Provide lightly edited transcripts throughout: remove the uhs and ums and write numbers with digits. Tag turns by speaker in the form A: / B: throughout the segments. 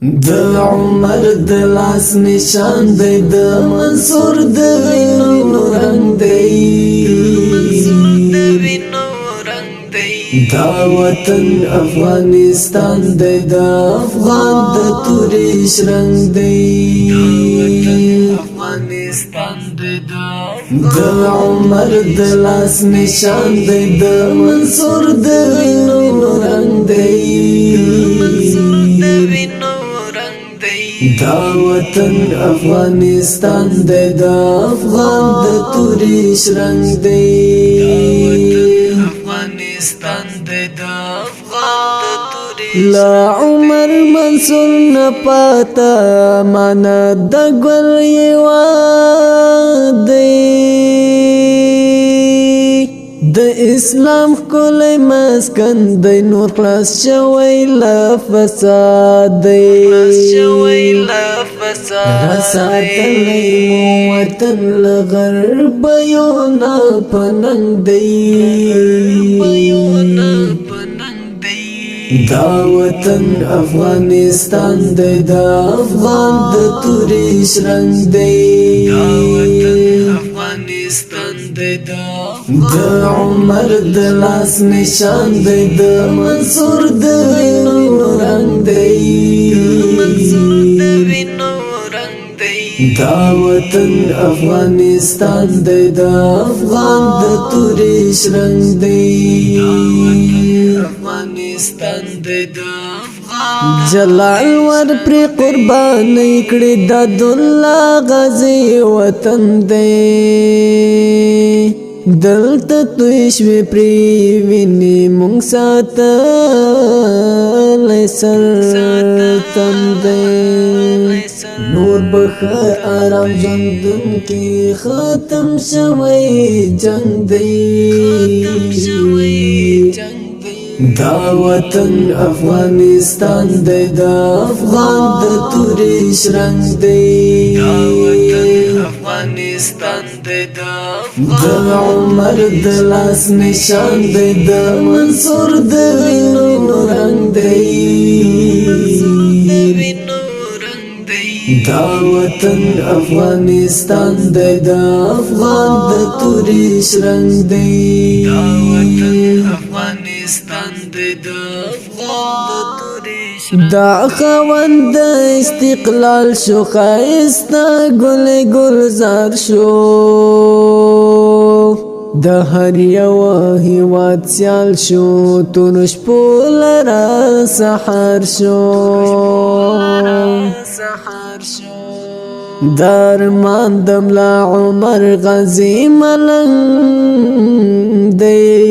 A: د عمر د لاس نشان دی د منصور د وینو رنگ دی دا وطن افغانستان دی د افغان د توریش رنگ دی د عمر د لاس نشان دی د منصور د وینو رنگ دی دا وطن افغانستان دی دا افغان د توریش رنگ دی لا عمر منصور نپاتا مانا د ګل یواد دی د اسلام کلی مسکن دی نور خلاص شوی له فساد دی رساتلی مو وطن له غربیو نه پننګ دی دا وطن افغانستان دی دا افغان د توریش رنگ دی د عمر د لاس نشان دی د منصور د وینو رنگ دی دا وطن افغانستان دی دا افغان د توریش رنگ دی جلال ور پر قربانی کړی د الله غازی وطن دی دلته توی شوی پری ویني مونږ ساتلی سرتن دی نور بخه آرام ژوندون کې ختم شوی جنگ دی دا وطن افغانستان دی دا افغان د توریش رنگ دی د عمر د لاس نشان دی د منصور د وینو رنگ دی دا وطن افغانستان دی دا افغان د توریش رنگ دی دا خوند استقلال شو خایستا گل گلزار شو د هر یو هیواد سیال شو تونش پول را سحر شو درمان دملا عمر غازی ملنگ دی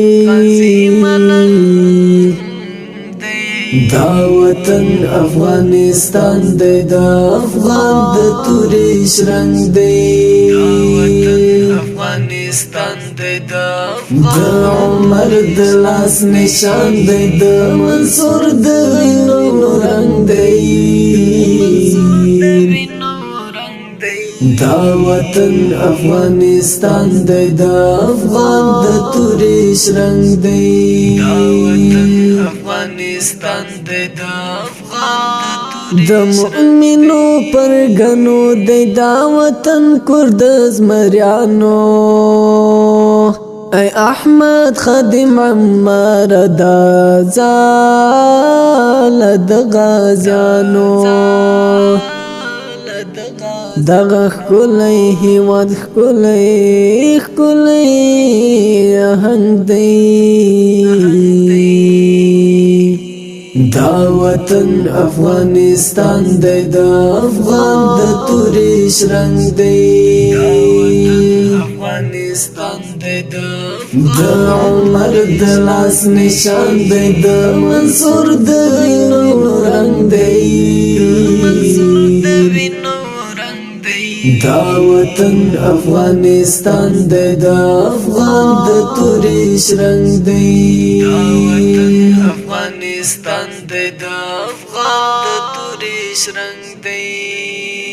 A: دا وطن افغانستان دی دا افغان د توریش رنگ دی د عمر د لاس نشان دی د منصور د وینو رنگ دی دا وطن افغانستان دی دا افغان د توریش رنگ دی د مؤمنو پر غنو دی دا وطن کرد زمریانو ای احمد خادم عمار دا زال د غازیانو دغه ښکلی هیواد ښکلی آهنګ دی دا وطن افغانستان دی دا افغان د توریش رنگ دی د عمر د لاس نشان دی د منصور د وینو رنگ دی دا وطن افغانستان دی دا افغان د توریش رنگ دی
B: افغانستان دی دا افغان د توریش رنگ دی